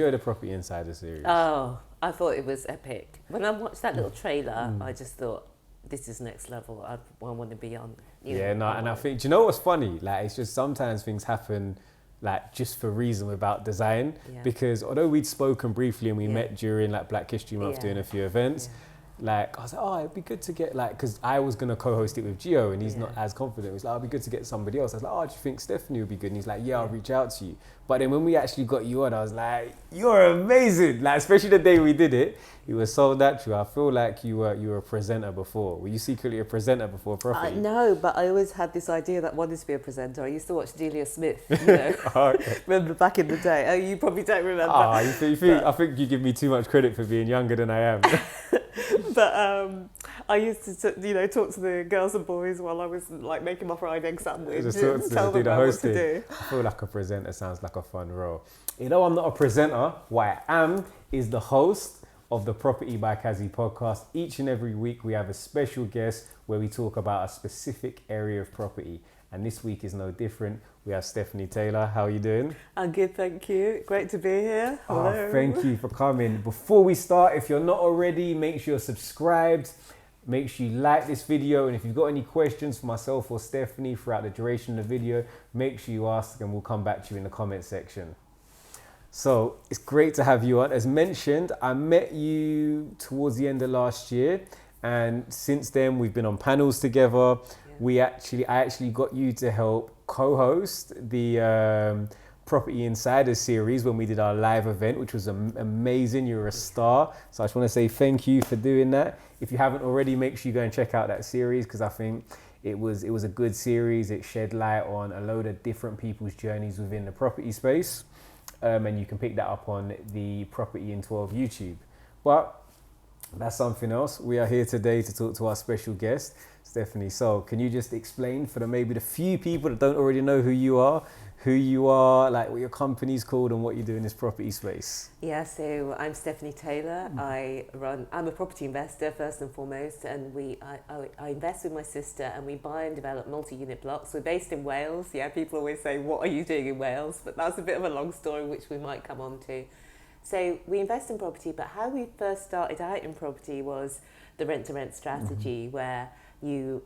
enjoy the Property Insider series? Oh, I thought it was epic. When I watched that little trailer, I just thought, this is next level. I want to be on. And I think, do you know what's funny? Like, it's just sometimes things happen like just for reason without design. Because although we'd spoken briefly and we met during like Black History Month doing a few events, like I was like, oh, it'd be good to get like, because I was gonna co-host it with Gio and he's not as confident. He's like, it'd be good to get somebody else. I was like, oh, do you think Stephanie would be good? And he's like, yeah, I'll reach out to you. But then when we actually got you on, I was like, you're amazing. Like, especially the day we did it, it was so natural. I feel like you were a presenter before. Were you secretly a presenter before Property? No, but I always had this idea that I wanted to be a presenter. I used to watch Delia Smith, you know, remember back in the day. Oh, you probably don't remember. I think you give me too much credit for being younger than I am. But I used to, talk to the girls and boys while I was like making my fried egg sandwich. Just and tell them what to do. I feel like a presenter sounds like a fun role. You know, I'm not a presenter. What I am is the host of the Property by Kazy podcast. Each and every week we have a special guest where we talk about a specific area of property. And this week is no different. We have Stephanie Taylor. How are you doing? I'm good, thank you. Great to be here. Hello. Thank you for coming. Before we start, if you're not already, make sure you're subscribed. Make sure you like this video. And if you've got any questions for myself or Stephanie throughout the duration of the video, make sure you ask and we'll come back to you in the comment section. So it's great to have you on. As mentioned, I met you towards the end of last year. And since then, we've been on panels together. I actually got you to help co-host the Property Insider series when we did our live event, which was amazing. You're a star. So I just want to say thank you for doing that. If you haven't already, make sure you go and check out that series because I think it was a good series. It shed light on a load of different people's journeys within the property space. And you can pick that up on the Property in 12 YouTube. But that's something else. We are here today to talk to our special guest, Stephanie. So can you just explain for maybe the few people that don't already know who you are, like what your company's called and what you do in this property space? Yeah, so I'm Stephanie Taylor. I'm a property investor first and foremost, and I invest with my sister and we buy and develop multi-unit blocks. We're based in Wales. Yeah, people always say, what are you doing in Wales? But that's a bit of a long story which we might come on to. So we invest in property, but how we first started out in property was the rent-to-rent strategy where you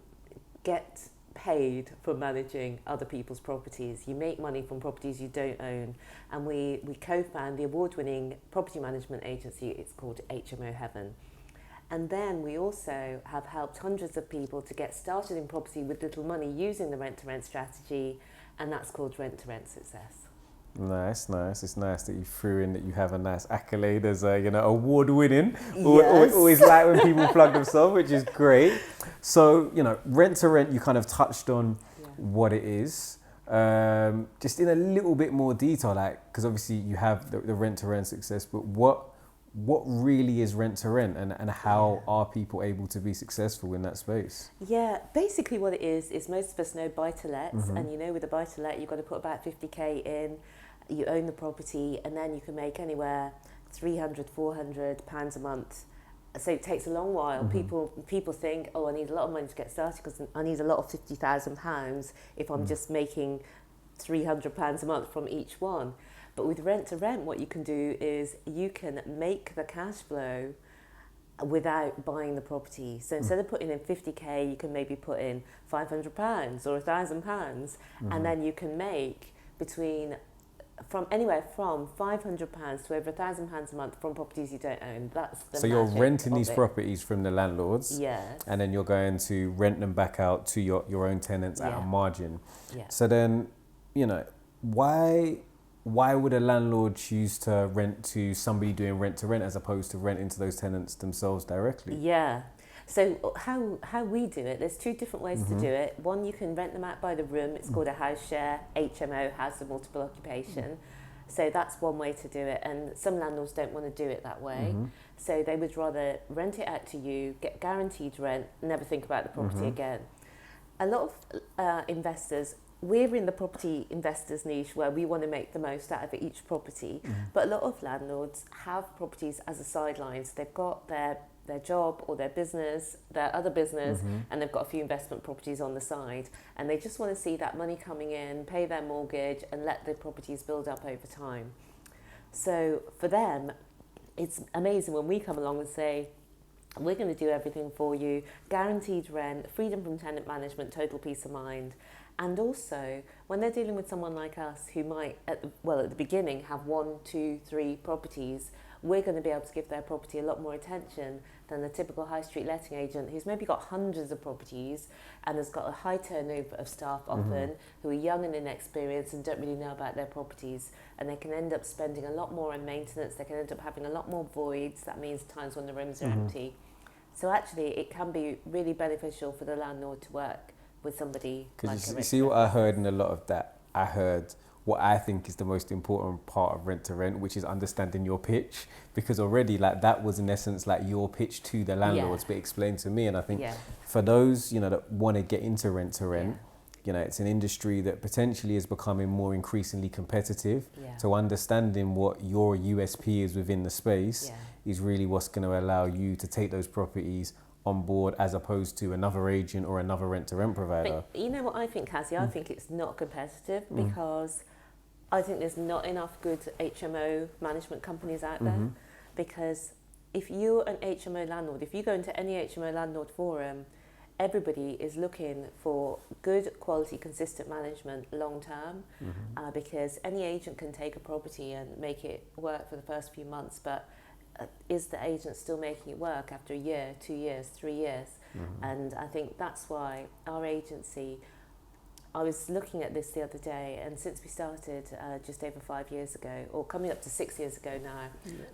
get paid for managing other people's properties. You make money from properties you don't own. And we co-found the award-winning property management agency. It's called HMO Heaven. And then we also have helped hundreds of people to get started in property with little money using the rent-to-rent strategy, and that's called Rent-to-Rent Success. Nice. It's nice that you threw in that you have a nice accolade as award-winning. Yes. Always like when people plug themselves, which is great. So, rent to rent, you kind of touched on what it is. Just in a little bit more detail, because obviously you have the rent to rent success, but what really is rent to rent and how are people able to be successful in that space? Yeah, basically what it is most of us know buy-to-lets, and with a buy-to-let you've got to put about 50k in. You own the property and then you can make anywhere £300-400 a month. So it takes a long while. People think, I need a lot of money to get started because I need a lot of £50,000 if I'm just making £300 a month from each one. But with rent to rent, what you can do is you can make the cash flow without buying the property. So instead of putting in 50k, you can maybe put in £500 or £1,000, and then you can make anywhere from £500 to over £1,000 a month from properties you don't own. That's the So you're renting these properties from the landlords, yes, and then you're going to rent them back out to your own tenants at a margin. Yeah. So then, why would a landlord choose to rent to somebody doing rent to rent as opposed to renting to those tenants themselves directly? Yeah. So how we do it, there's two different ways to do it. One, you can rent them out by the room. It's called a house share, HMO, house of multiple occupation. So that's one way to do it. And some landlords don't want to do it that way. So they would rather rent it out to you, get guaranteed rent, never think about the property again. A lot of investors, we're in the property investors niche where we want to make the most out of each property. But a lot of landlords have properties as a sideline. So they've got their job or their business, their other business, and they've got a few investment properties on the side, and they just want to see that money coming in, pay their mortgage, and let the properties build up over time. So for them, it's amazing when we come along and say, we're going to do everything for you, guaranteed rent, freedom from tenant management, total peace of mind. And also, when they're dealing with someone like us who might, at the beginning, have 1, 2, 3 properties, we're going to be able to give their property a lot more attention than the typical high street letting agent who's maybe got hundreds of properties and has got a high turnover of staff often, who are young and inexperienced and don't really know about their properties, and they can end up spending a lot more on maintenance. They can end up having a lot more voids. That means times when the rooms are empty. So actually it can be really beneficial for the landlord to work with somebody like Because you see what I heard in a lot of that, I heard what I think is the most important part of rent to rent, which is understanding your pitch, because already like that was in essence like your pitch to the landlords, but explained to me. And I think for those, you know, that want to get into rent to rent, you know, it's an industry that potentially is becoming more increasingly competitive. So understanding what your USP is within the space is really what's going to allow you to take those properties on board as opposed to another agent or another rent to rent provider. But you know what I think, Kazy? I think it's not competitive because I think there's not enough good HMO management companies out there. Because if you're an HMO landlord, if you go into any HMO landlord forum, everybody is looking for good quality, consistent management long term, because any agent can take a property and make it work for the first few months, but is the agent still making it work after a year, 2 years, 3 years? And I think that's why our agency, I was looking at this the other day, and since we started just over 5 years ago, or coming up to 6 years ago now,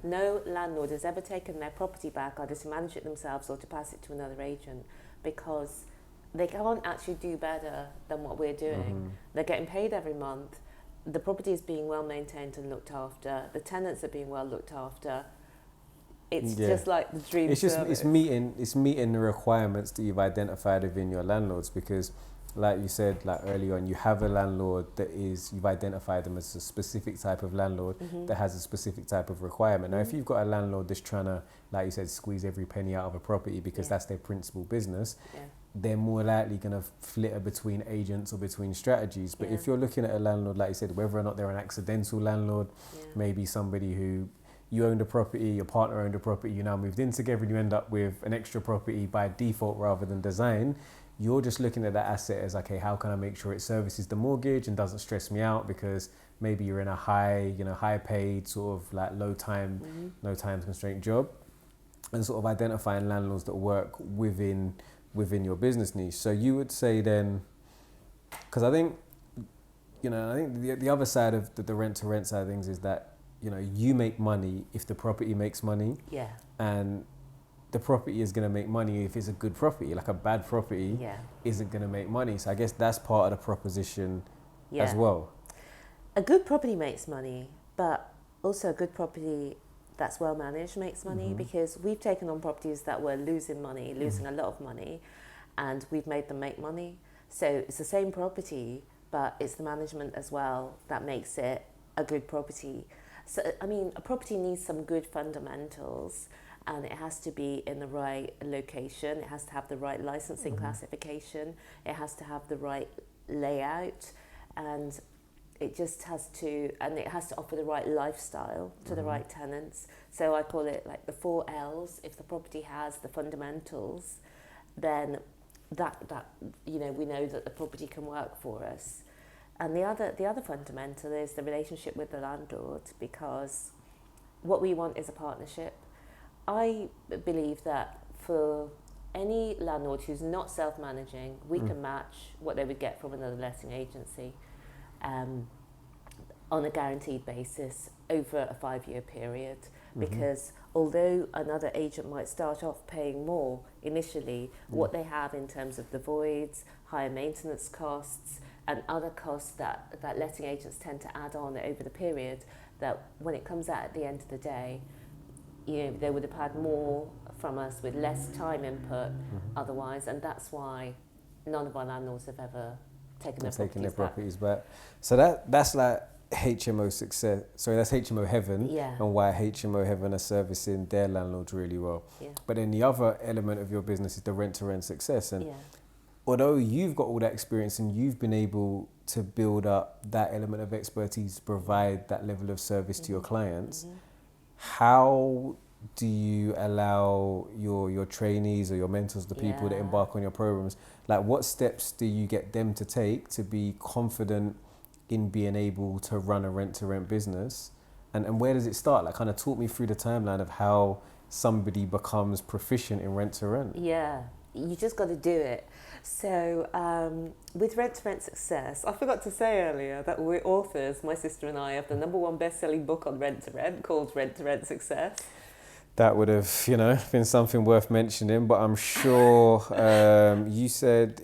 no landlord has ever taken their property back either to manage it themselves or to pass it to another agent, because they can't actually do better than what we're doing. They're getting paid every month, the property is being well maintained and looked after, the tenants are being well looked after. It's just like the dream service. It's meeting the requirements that you've identified within your landlords, because like you said, like earlier on, you have a landlord that you've identified them as a specific type of landlord that has a specific type of requirement. Now, if you've got a landlord that's trying to, like you said, squeeze every penny out of a property because that's their principal business, they're more likely going to flitter between agents or between strategies. But if you're looking at a landlord, like you said, whether or not they're an accidental landlord, maybe somebody who you owned a property, your partner owned a property, you now moved in together and you end up with an extra property by default rather than design, you're just looking at that asset as, okay, how can I make sure it services the mortgage and doesn't stress me out, because maybe you're in a high paid sort of like low time constraint job, and sort of identifying landlords that work within your business niche. So you would say then, because I think the other side of the rent to rent side of things is that, you know, you make money if the property makes money. And the property is going to make money if it's a good property. Like a bad property isn't going to make money. So I guess that's part of the proposition as well. A good property makes money, but also a good property that's well managed makes money, because we've taken on properties that were losing a lot of money, and we've made them make money. So it's the same property, but it's the management as well that makes it a good property. So, I mean, a property needs some good fundamentals, and it has to be in the right location. It has to have the right licensing classification. It has to have the right layout, and it has to offer the right lifestyle to the right tenants. So I call it like the 4 L's. If the property has the fundamentals, then that we know that the property can work for us. And the other fundamental is the relationship with the landlord, because what we want is a partnership. I believe that for any landlord who's not self-managing, we can match what they would get from another letting agency on a guaranteed basis over a 5-year period. Because although another agent might start off paying more initially, what they have in terms of the voids, higher maintenance costs, and other costs that letting agents tend to add on over the period, that when it comes out at the end of the day, you know, they would have had more from us with less time input otherwise, and that's why none of our landlords have ever taken their properties back. So that's like HMO success. Sorry, that's HMO heaven, and why HMO heaven are servicing their landlords really well. But then the other element of your business is the rent to rent success, and although you've got all that experience and you've been able to build up that element of expertise to provide that level of service to your clients, how do you allow your trainees or your mentors, the people that embark on your programs, like what steps do you get them to take to be confident in being able to run a rent-to-rent business? And where does it start? Like, kind of talk me through the timeline of how somebody becomes proficient in rent-to-rent. Yeah, you just got to do it. So with Rent-to-Rent Success, I forgot to say earlier that we're authors, my sister and I, of the #1 best-selling book on rent-to-rent called Rent-to-Rent Success. That would have, been something worth mentioning, but I'm sure you said,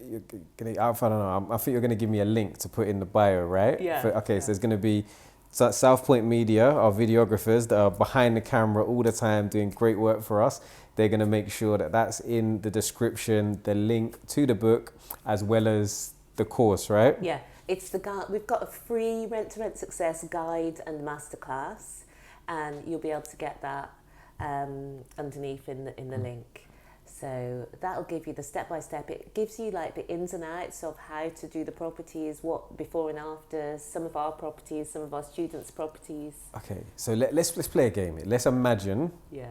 I don't know, I think you're going to give me a link to put in the bio, right? Yeah. So there's going to be South Point Media, our videographers that are behind the camera all the time doing great work for us. They're going to make sure that that's in the description, the link to the book, as well as the course, right? Yeah, it's the guide. We've got a free Rent-to-Rent Success guide and masterclass, and you'll be able to get that underneath in the link. So that'll give you the step-by-step. It gives you like the ins and outs of how to do the properties, what before and after, some of our properties, some of our students' properties. Okay, so let's play a game. Let's imagine. Yeah.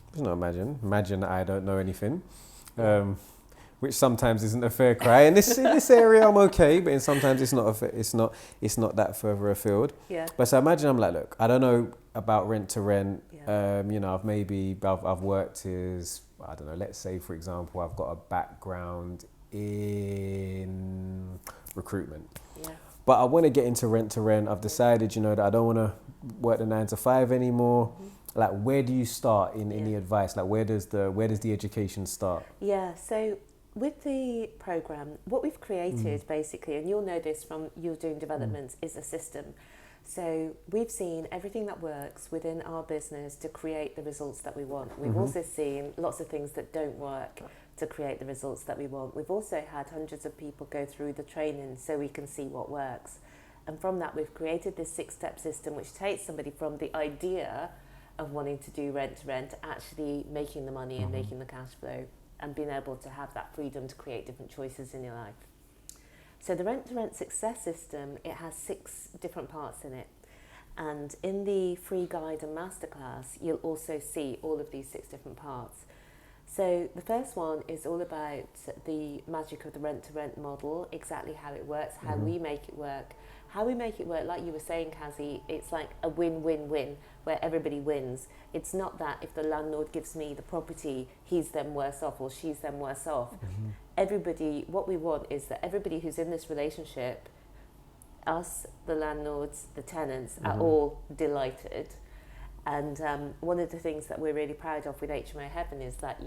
Let's not imagine. Imagine that I don't know anything, which sometimes isn't a fair cry. In this area, I'm okay, but sometimes it's not that further afield. Yeah. But so imagine I'm like, look, I don't know about rent to rent. Yeah. I've worked as, I don't know, let's say, for example, I've got a background in recruitment. Yeah. But I want to get into rent to rent. I've decided, that I don't want to work the 9 to 5 anymore. Like, where do you start in any advice? Like, where does the education start? Yeah, so with the program, what we've created basically, and you'll know this from you doing developments, is a system. So we've seen everything that works within our business to create the results that we want. We've also seen lots of things that don't work to create the results that we want. We've also had hundreds of people go through the training so we can see what works. And from that, we've created this 6-step system which takes somebody from the idea of wanting to do rent to rent to actually making the money and making the cash flow and being able to have that freedom to create different choices in your life. So the Rent-to-Rent Success System, it has 6 different parts in it. And in the free guide and masterclass, you'll also see all of these 6 different parts. So the first one is all about the magic of the rent-to-rent model, exactly how it works, how we make it work. How we make it work, like you were saying, Kazy, it's like a win-win-win where everybody wins. It's not that if the landlord gives me the property, he's then worse off or she's then worse off. Everybody, what we want is that everybody who's in this relationship, us, the landlords, the tenants, are all delighted. And one of the things that we're really proud of with HMO Heaven is that, do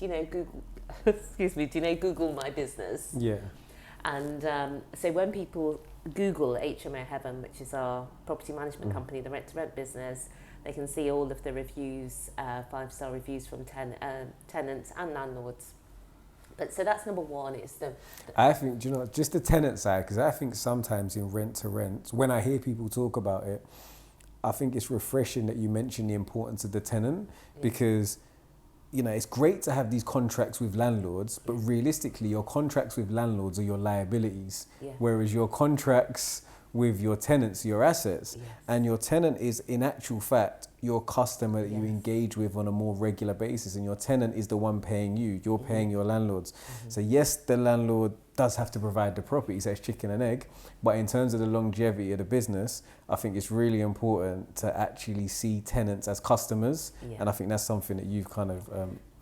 you know Google, do you know Google My Business? Yeah. And so when people Google HMO Heaven, which is our property management company, the rent-to-rent business, they can see all of the reviews, 5-star reviews from tenants and landlords. But so that's number one. I think, just the tenant side, because I think sometimes in rent-to-rent, when I hear people talk about it, I think it's refreshing that you mention the importance of the tenant, because it's great to have these contracts with landlords, but realistically, your contracts with landlords are your liabilities, whereas your contracts with your tenants are your assets. And your tenant is, in actual fact, your customer that you engage with on a more regular basis, and your tenant is the one paying you. You're paying your landlords. So yes, the landlord does have to provide the property, so it's chicken and egg, but in terms of the longevity of the business, I think it's really important to actually see tenants as customers, and I think that's something that you've kind of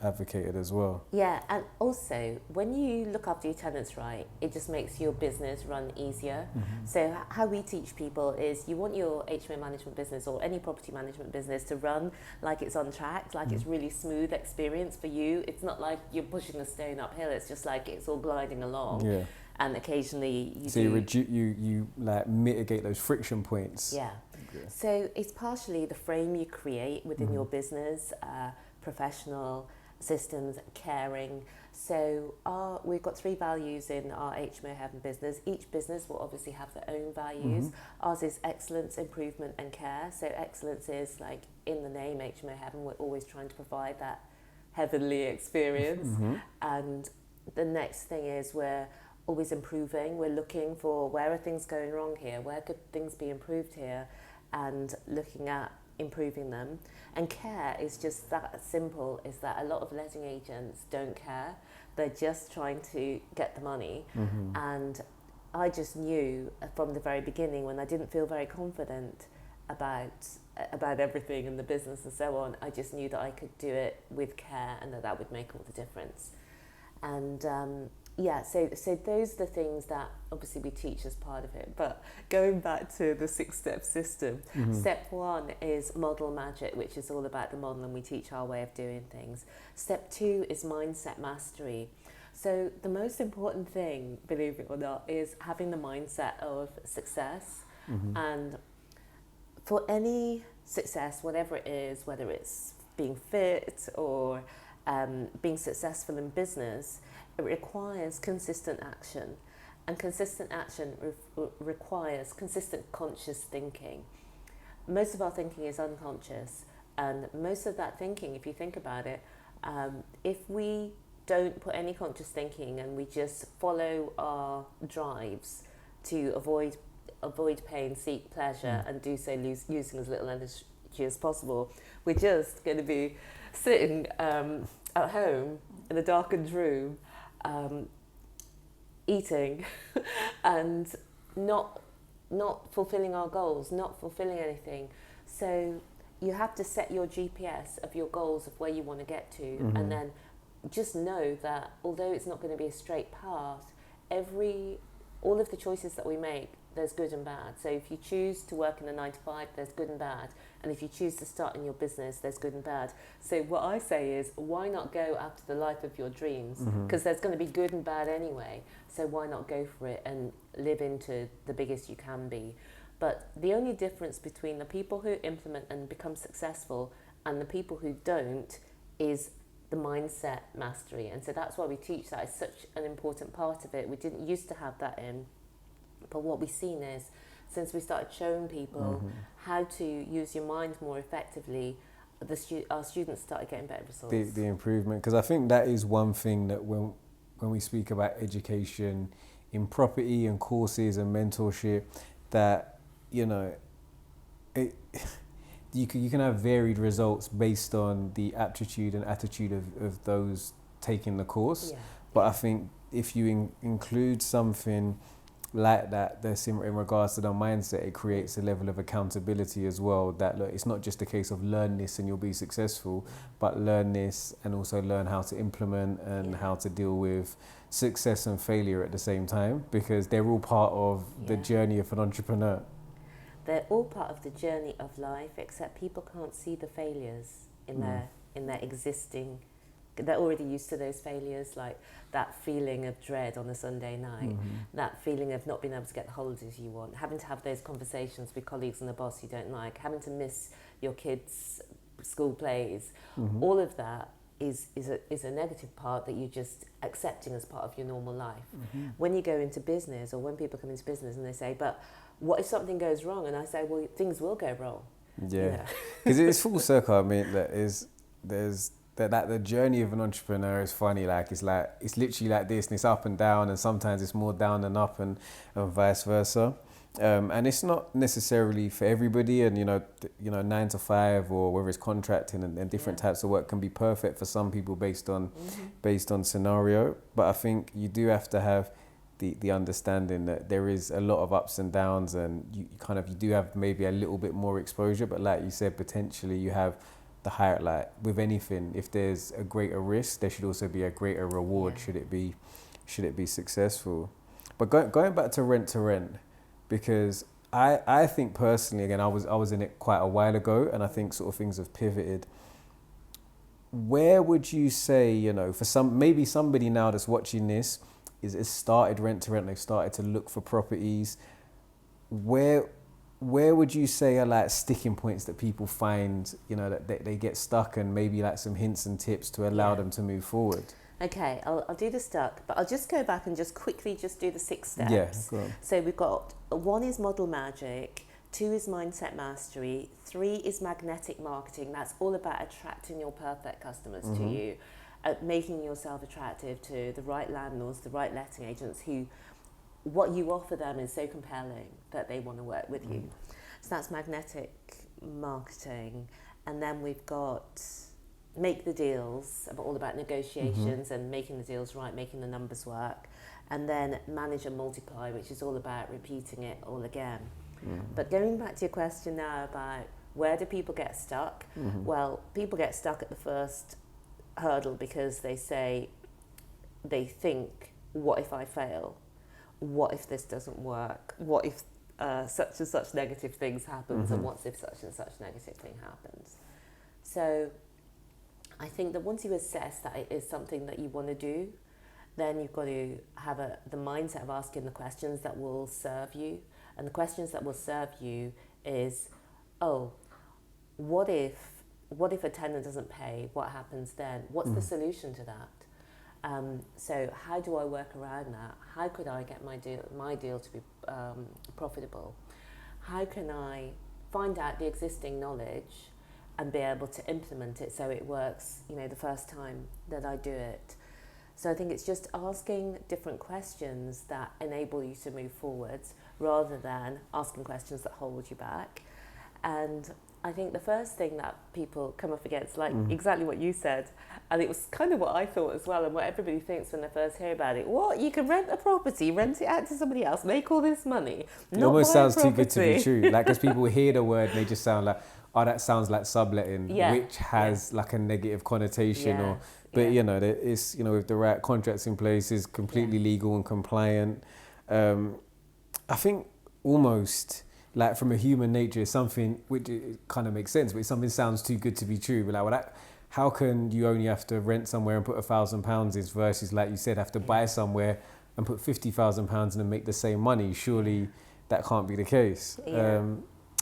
advocated as well. Yeah, and also when you look after your tenants right, it just makes your business run easier. So how we teach people is you want your HMO management business or any property management business to run like it's on track, like it's really smooth experience for you. It's not like you're pushing a stone uphill, it's just like it's all gliding along. Yeah. And occasionally you like mitigate those friction points. Yeah. So it's partially the frame you create within your business, professional, systems, caring. So we've got 3 values in our HMO Heaven business. Each business will obviously have their own values. Ours is excellence, improvement and care. So excellence is like in the name HMO Heaven, we're always trying to provide that heavenly experience. And the next thing is we're always improving. We're looking for where are things going wrong here, where could things be improved here, and looking at improving them. And care is just that simple, is that a lot of letting agents don't care. They're just trying to get the money. And I just knew from the very beginning, when I didn't feel very confident about everything in the business and so on, I just knew that I could do it with care and that would make all the difference. And so those are the things that obviously we teach as part of it. But going back to the 6-step system, step 1 is model magic, which is all about the model, and we teach our way of doing things. Step 2 is mindset mastery. So the most important thing, believe it or not, is having the mindset of success. And for any success, whatever it is, whether it's being fit or being successful in business, it requires consistent action. And consistent action requires consistent conscious thinking. Most of our thinking is unconscious. And most of that thinking, if you think about it, if we don't put any conscious thinking and we just follow our drives to avoid pain, seek pleasure, and do so using as little energy as possible, we're just going to be sitting at home in a darkened room, eating and not fulfilling our goals, not fulfilling anything. So you have to set your GPS of your goals of where you want to get to, and then just know that although it's not going to be a straight path, all of the choices that we make, there's good and bad. So if you choose to work in a 9-to-5, there's good and bad. And if you choose to start in your business, there's good and bad. So what I say is, why not go after the life of your dreams? Because there's going to be good and bad anyway. So why not go for it and live into the biggest you can be? But the only difference between the people who implement and become successful and the people who don't is the mindset mastery. And so that's why we teach that. It's such an important part of it. We didn't used to have that in. But what we've seen is, since we started showing people how to use your mind more effectively, our students started getting better results. The improvement, because I think that is one thing that when we speak about education in property and courses and mentorship, that you can have varied results based on the aptitude and attitude of those taking the course. But I think if you include something like that, that's in regards to the mindset, it creates a level of accountability as well, that look, it's not just a case of learn this and you'll be successful, but learn this and also learn how to implement and how to deal with success and failure at the same time, because they're all part of the journey of an entrepreneur. They're all part of the journey of life, except people can't see the failures in their existing. They're already used to those failures, like that feeling of dread on a Sunday night, that feeling of not being able to get the holidays you want, having to have those conversations with colleagues and the boss you don't like, having to miss your kids' school plays. All of that is a negative part that you're just accepting as part of your normal life. When you go into business, or when people come into business and they say, but what if something goes wrong? And I say, well, things will go wrong. Yeah, because it's full circle. I mean, that the journey of an entrepreneur is funny. Like it's literally like this, and it's up and down, and sometimes it's more down than up, and vice versa. And it's not necessarily for everybody. And 9 to 5, or whether it's contracting and different types of work, can be perfect for some people based on scenario. But I think you do have to have the understanding that there is a lot of ups and downs, and you do have maybe a little bit more exposure. But like you said, potentially you have the higher, like with anything, if there's a greater risk, there should also be a greater reward. Should it be successful. But going back to rent, because I think personally, again, I was in it quite a while ago, and I think sort of things have pivoted. Where would you say, for somebody now that's watching this is started rent to rent, they've started to look for properties, where would you say are like sticking points that people find, that they get stuck, and maybe like some hints and tips to allow them to move forward? Okay, I'll do the stuck, but I'll just go back and just quickly do the 6 steps. Yeah, go on. So we've got 1 is model magic, 2 is mindset mastery, 3 is magnetic marketing. That's all about attracting your perfect customers to you. at making yourself attractive to the right landlords, the right letting agents who, what you offer them is so compelling that they want to work with you. So that's magnetic marketing. And then we've got make the deals, all about negotiations and making the deals right, making the numbers work. And then manage and multiply, which is all about repeating it all again. But going back to your question now about where do people get stuck? Well, people get stuck at the first hurdle because they think, what if I fail? What if this doesn't work? What if such and such negative things happens? And what if such and such negative thing happens? So I think that once you assess that it is something that you want to do, then you've got to have the mindset of asking the questions that will serve you. And the questions that will serve you is, what if a tenant doesn't pay? What happens then? What's the solution to that? So how do I work around that? How could I get my deal to be profitable? How can I find out the existing knowledge and be able to implement it so it works, the first time that I do it? So I think it's just asking different questions that enable you to move forwards rather than asking questions that hold you back. And I think the first thing that people come up against, like exactly what you said, and it was kind of what I thought as well, and what everybody thinks when they first hear about it. What? You can rent a property, rent it out to somebody else, make all this money. It almost sounds too good to be true. Like, because people hear the word and they just sound like, oh, that sounds like subletting, which has like a negative connotation. But it's with the right contracts in place, is completely legal and compliant. I think almost like from a human nature, it's something which it kind of makes sense, but something sounds too good to be true. But like, how can you only have to rent somewhere and put £1,000 versus, like you said, have to buy somewhere and put £50,000 in and make the same money? Surely that can't be the case.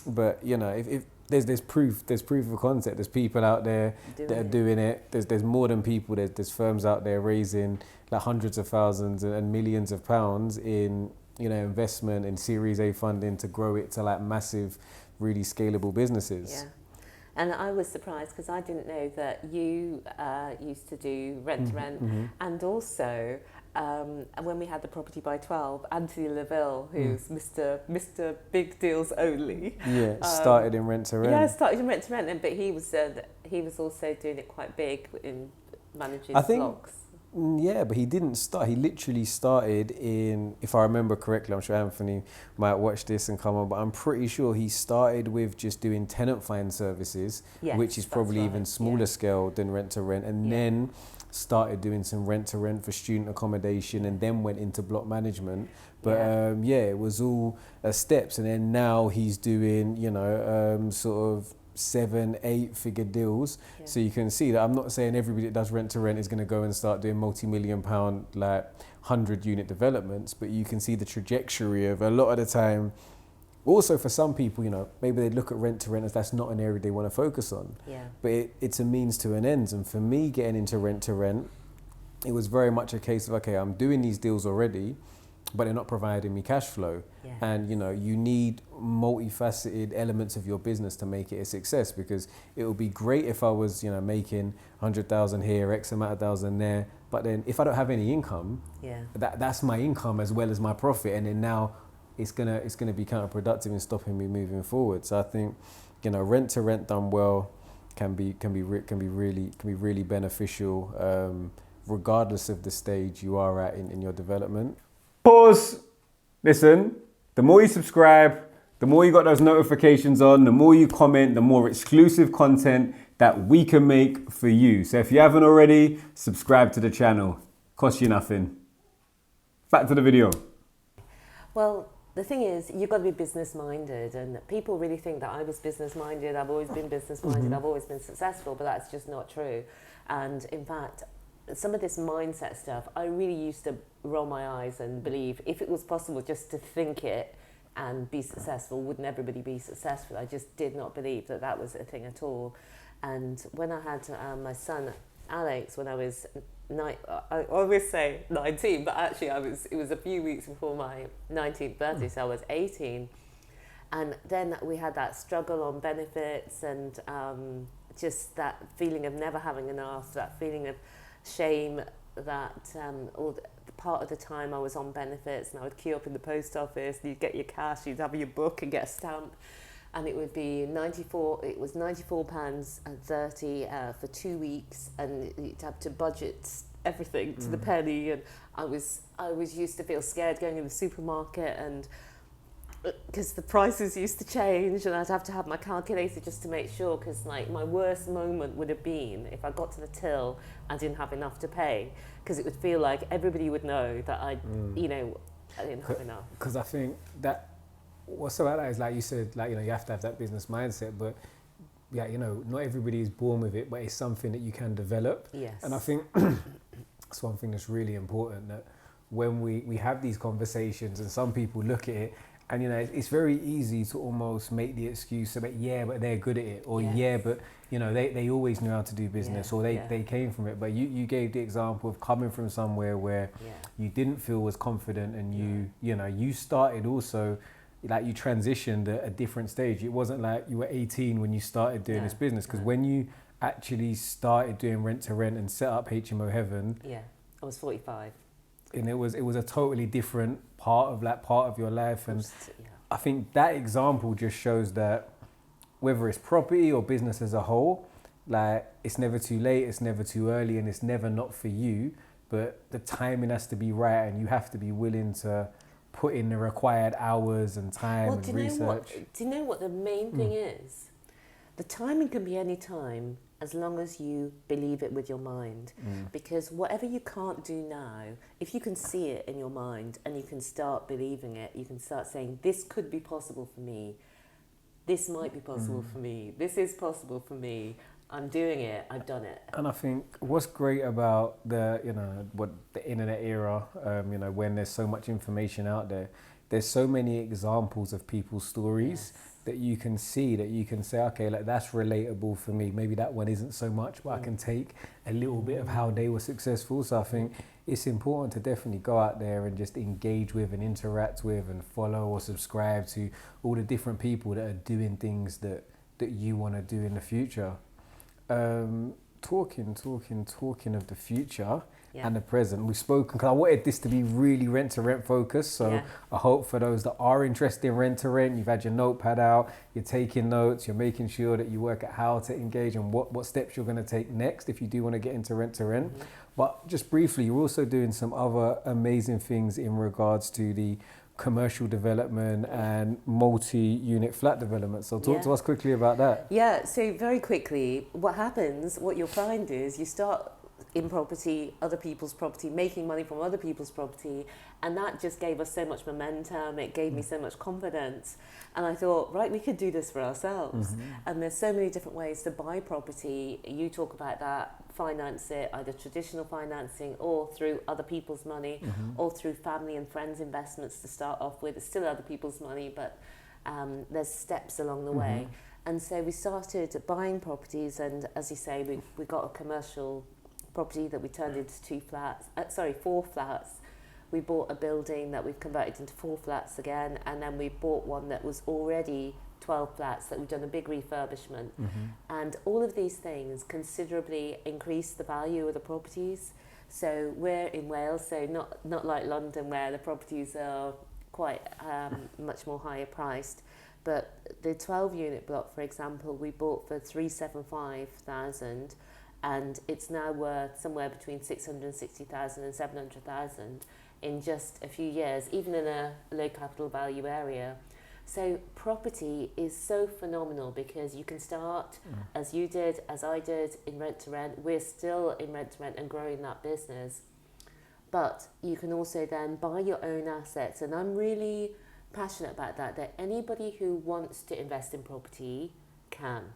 But if there's proof of concept. There's people out there that are doing it. There's more than people. There's firms out there raising like hundreds of thousands and millions of pounds in investment in Series A funding to grow it to like massive, really scalable businesses. Yeah, and I was surprised because I didn't know that you used to do rent to rent, and also. When we had the Property by 12, Anthony Laville, who's Mr. Big Deals Only. Started in rent to rent. Yeah, started in rent to rent, but he was also doing it quite big in managing blocks. But he didn't start. He literally started in, if I remember correctly, I'm sure Anthony might watch this and come on, but I'm pretty sure he started with just doing tenant find services, which is probably even smaller scale than rent to rent, and then started doing some rent to rent for student accommodation, and then went into block management. But it was all steps, and then now he's doing sort of 7-8 figure deals. So you can see that I'm not saying everybody that does rent to rent is going to go and start doing multi-million pound like 100 unit developments, but you can see the trajectory of a lot of the time. Also, for some people, maybe they look at rent to rent as that's not an area they want to focus on. But it's a means to an end. And for me, getting into rent to rent, it was very much a case of, okay, I'm doing these deals already, but they're not providing me cash flow. And you need multifaceted elements of your business to make it a success, because it would be great if I was making 100,000 here, X amount of thousand there, but then if I don't have any income, that's my income as well as my profit, and then now it's gonna be counterproductive in stopping me moving forward. So I think rent to rent done well can be really beneficial, regardless of the stage you are at in your development. Pause. Listen, the more you subscribe, the more you got those notifications on, the more you comment, the more exclusive content that we can make for you. So if you haven't already, subscribe to the channel. Costs you nothing. Back to the video. Well, the thing is, you've got to be business minded, and people really think that I was business minded. I've always been business minded. I've always been successful, but that's just not true. And in fact, some of this mindset stuff, I really used to roll my eyes and believe if it was possible just to think it and be successful, wouldn't everybody be successful? I just did not believe that that was a thing at all. And when I had my son Alex, when I was I always say 19, but actually it was a few weeks before my 19th birthday, so I was 18. And then we had that struggle on benefits and just that feeling of never having enough, that feeling of shame that all the part of the time I was on benefits, and I would queue up in the post office, and you'd get your cash, you'd have your book and get a stamp, and it would be £94.30 for 2 weeks, and you'd have to budget everything to the penny, and I was used to feel scared going in the supermarket, and because the prices used to change, and I'd have to have my calculator just to make sure, because like my worst moment would have been if I got to the till and didn't have enough to pay, because it would feel like everybody would know that I didn't have enough. Because I think that what's about that is, like you said, like, you know, you have to have that business mindset, but yeah, you know, not everybody is born with it, but it's something that you can develop. Yes. And I think that's one thing that's really important, that when we have these conversations and some people look at it, and you know, it's very easy to almost make the excuse about, yeah, but they're good at it, or yeah, but you know, they always knew how to do business, or they came from it. But you gave the example of coming from somewhere where you didn't feel as confident, and you started also, like, you transitioned at a different stage. It wasn't like you were 18 when you started doing this business, because when you actually started doing rent to rent and set up HMO Heaven, I was 45. And it was a totally different part of your life. And I think that example just shows that whether it's property or business as a whole, like, it's never too late, it's never too early, and it's never not for you, but the timing has to be right, and you have to be willing to put in the required hours and time and research. Do you know what the main thing is? The timing can be any time, as long as you believe it with your mind. Because whatever you can't do now, if you can see it in your mind and you can start believing it, you can start saying, this could be possible for me, this might be possible for me, this is possible for me, I'm doing it, I've done it. And I think what's great about the internet era, when there's so much information out there, there's so many examples of people's stories that you can see, that you can say, okay, like, that's relatable for me. Maybe that one isn't so much, but I can take a little bit of how they were successful. So I think it's important to definitely go out there and just engage with and interact with and follow or subscribe to all the different people that are doing things that you want to do in the future. Talking of the future and the present, we've spoken, because I wanted this to be really rent to rent focused. So I hope for those that are interested in rent to rent, you've had your notepad out, you're taking notes, you're making sure that you work out how to engage and what steps you're going to take next if you do want to get into rent to rent. But just briefly, you're also doing some other amazing things in regards to the commercial development and multi-unit flat development. So talk to us quickly about that. Yeah, so very quickly, what you'll find is you start in property, other people's property, making money from other people's property, and that just gave us so much momentum, it gave me so much confidence, and I thought, right, we could do this for ourselves. And there's so many different ways to buy property. You talk about that, finance it, either traditional financing or through other people's money, or through family and friends investments to start off with. It's still other people's money, but there's steps along the way. And so we started buying properties, and as you say, we got a commercial property that we turned into 4 flats. We bought a building that we've converted into 4 flats again, and then we bought one that was already 12 flats that we've done a big refurbishment. And all of these things considerably increase the value of the properties. So we're in Wales, so not like London, where the properties are quite much more higher priced. But the 12 unit block, for example, we bought for 375,000, and it's now worth somewhere between 660,000 and 700,000 in just a few years, even in a low capital value area. So property is so phenomenal, because you can start as you did, as I did, in rent to rent. We're still in rent to rent and growing that business. But you can also then buy your own assets, and I'm really passionate about that anybody who wants to invest in property can.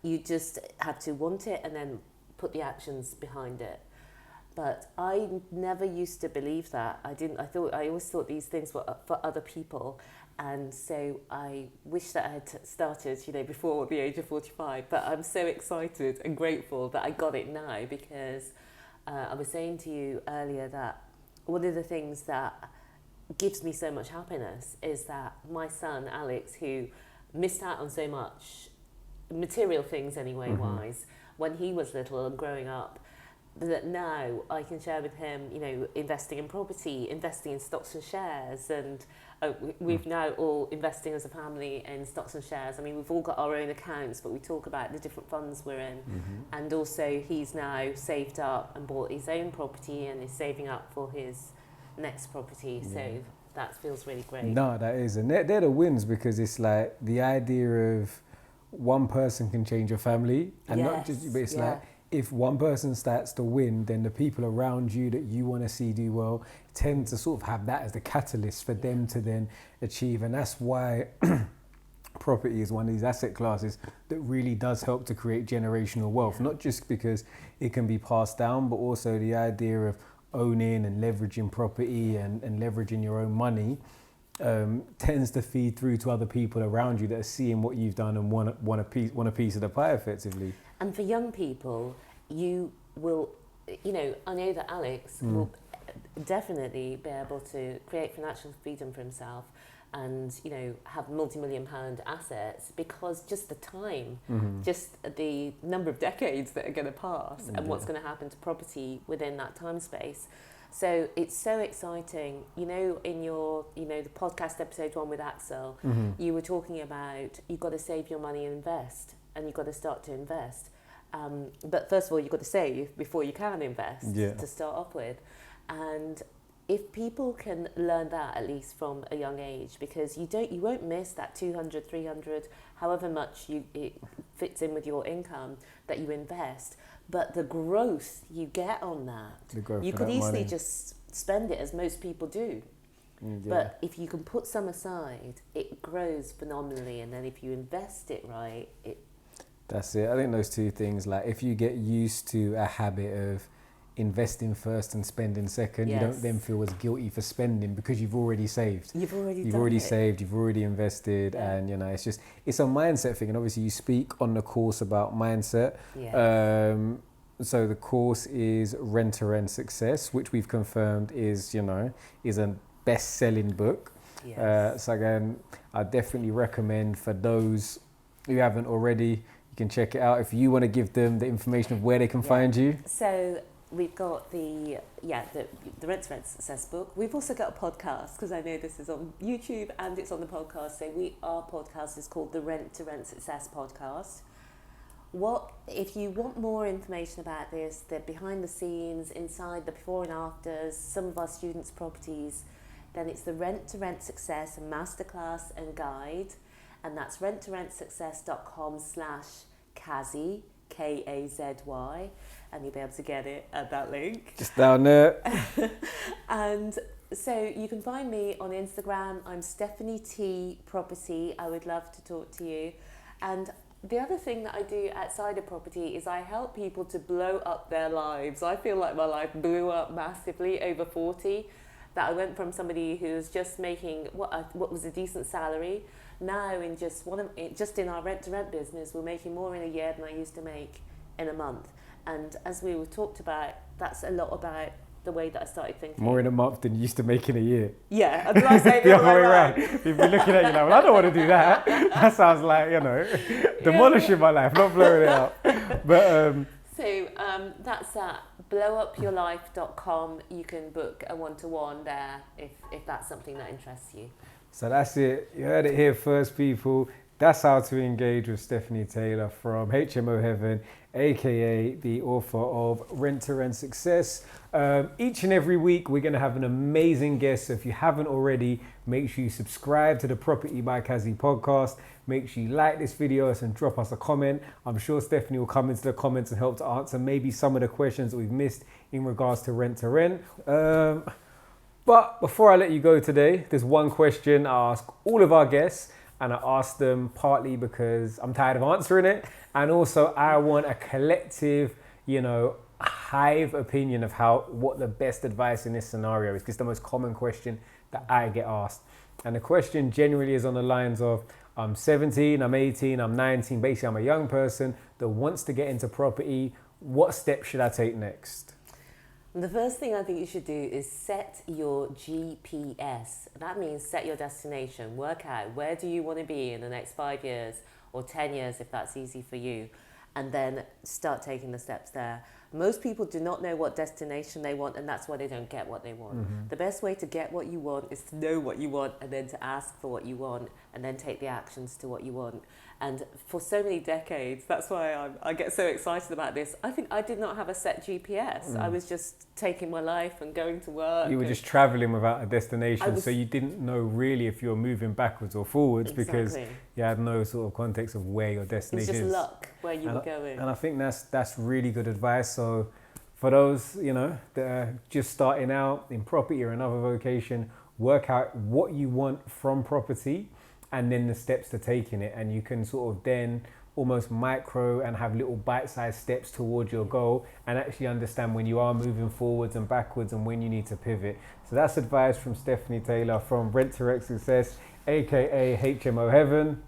You just have to want it and then put the actions behind it. But I never used to believe that. I always thought these things were for other people. And so I wish that I had started, before the age of 45. But I'm so excited and grateful that I got it now, because I was saying to you earlier that one of the things that gives me so much happiness is that my son, Alex, who missed out on so much material things anyway, wise, when he was little and growing up, that now I can share with him, you know, investing in property, investing in stocks and shares, and we've now all investing as a family in stocks and shares. I mean, we've all got our own accounts, but we talk about the different funds we're in. And also he's now saved up and bought his own property and is saving up for his next property. So that feels really great. No, that is. And they're the wins, because it's like the idea of one person can change your family, and not just, but it's like, if one person starts to win, then the people around you that you want to see do well tend to sort of have that as the catalyst for them to then achieve. And that's why property is one of these asset classes that really does help to create generational wealth, not just because it can be passed down, but also the idea of owning and leveraging property and leveraging your own money tends to feed through to other people around you that are seeing what you've done and want a piece of the pie, effectively. And for young people, you will, you know, I know that Alex will definitely be able to create financial freedom for himself and, you know, have multi-million-pound assets, because just the time, just the number of decades that are going to pass and what's going to happen to property within that time space. So it's so exciting. You know, in your, you know, the podcast episode 1 with Axel, you were talking about you've got to save your money and invest, and you've got to start to invest. But first of all, you've got to save before you can invest to start off with. And if people can learn that at least from a young age, because you won't miss that 200, 300, however much it fits in with your income that you invest. But the growth you get on that, you could easily just spend it as most people do. But if you can put some aside, it grows phenomenally. And then if you invest it right, that's it. I think those two things, like if you get used to a habit of investing first and spending second, you don't then feel as guilty for spending because you've already saved. You've already saved, you've already invested, and you know, it's a mindset thing. And obviously you speak on the course about mindset. So the course is Rent to Rent Success, which we've confirmed is a best-selling book. So again, I definitely recommend for those who haven't already, you can check it out. If you want to give them the information of where they can find you. So we've got the Rent to Rent Success book. We've also got a podcast, because I know this is on YouTube and it's on the podcast. So our podcast is called the Rent to Rent Success Podcast. If you want more information about this, the behind the scenes, inside the before and afters, some of our students' properties, then it's the Rent to Rent Success Masterclass and Guide, and that's renttoRentSuccess.com/Kazy, Kazy, and you'll be able to get it at that link. Just down there. And so you can find me on Instagram. I'm Stephanie T Property. I would love to talk to you. And the other thing that I do outside of property is I help people to blow up their lives. I feel like my life blew up massively over 40, that I went from somebody who was just making what was a decent salary. Now in just in our rent to rent business, we're making more in a year than I used to make in a month. And as we were talked about, that's a lot about the way that I started thinking. More in a month than you used to make in a year. Yeah, and I say the other way around. People be looking at you like, well, I don't want to do that. That sounds like, demolishing my life, not blowing it up. But so that's at blowupyourlife.com. You can book a one-to-one there if that's something that interests you. So that's it. You heard it here first, people. That's how to engage with Stephanie Taylor from HMO Heaven, aka the author of Rent to Rent Success. Each and every week, we're going to have an amazing guest. So if you haven't already, make sure you subscribe to the Property by Kazy podcast. Make sure you like this video and drop us a comment. I'm sure Stephanie will come into the comments and help to answer maybe some of the questions that we've missed in regards to rent to rent. But before I let you go today, there's one question I ask all of our guests. And I asked them partly because I'm tired of answering it. And also I want a collective, hive opinion of what the best advice in this scenario is. Because it's the most common question that I get asked. And the question generally is on the lines of, I'm 17, I'm 18, I'm 19. Basically, I'm a young person that wants to get into property. What steps should I take next? The first thing I think you should do is set your GPS. That means set your destination. Work out where do you want to be in the next 5 years or 10 years if that's easy for you. And then start taking the steps there. Most people do not know what destination they want, and that's why they don't get what they want. The best way to get what you want is to know what you want, and then to ask for what you want, and then take the actions to what you want. And for so many decades, that's why I get so excited about this. I think I did not have a set GPS. I was just taking my life and going to work. You were just traveling without a destination, so you didn't know really if you were moving backwards or forwards because you had no sort of context of where your destination is. It was just luck where you were going. And I think that's really good advice. So for those, you know, that are just starting out in property or another vocation, work out what you want from property and then the steps to taking it. And you can sort of then almost micro and have little bite-sized steps towards your goal and actually understand when you are moving forwards and backwards and when you need to pivot. So that's advice from Stephanie Taylor from Rent to Wreck Success, aka HMO Heaven.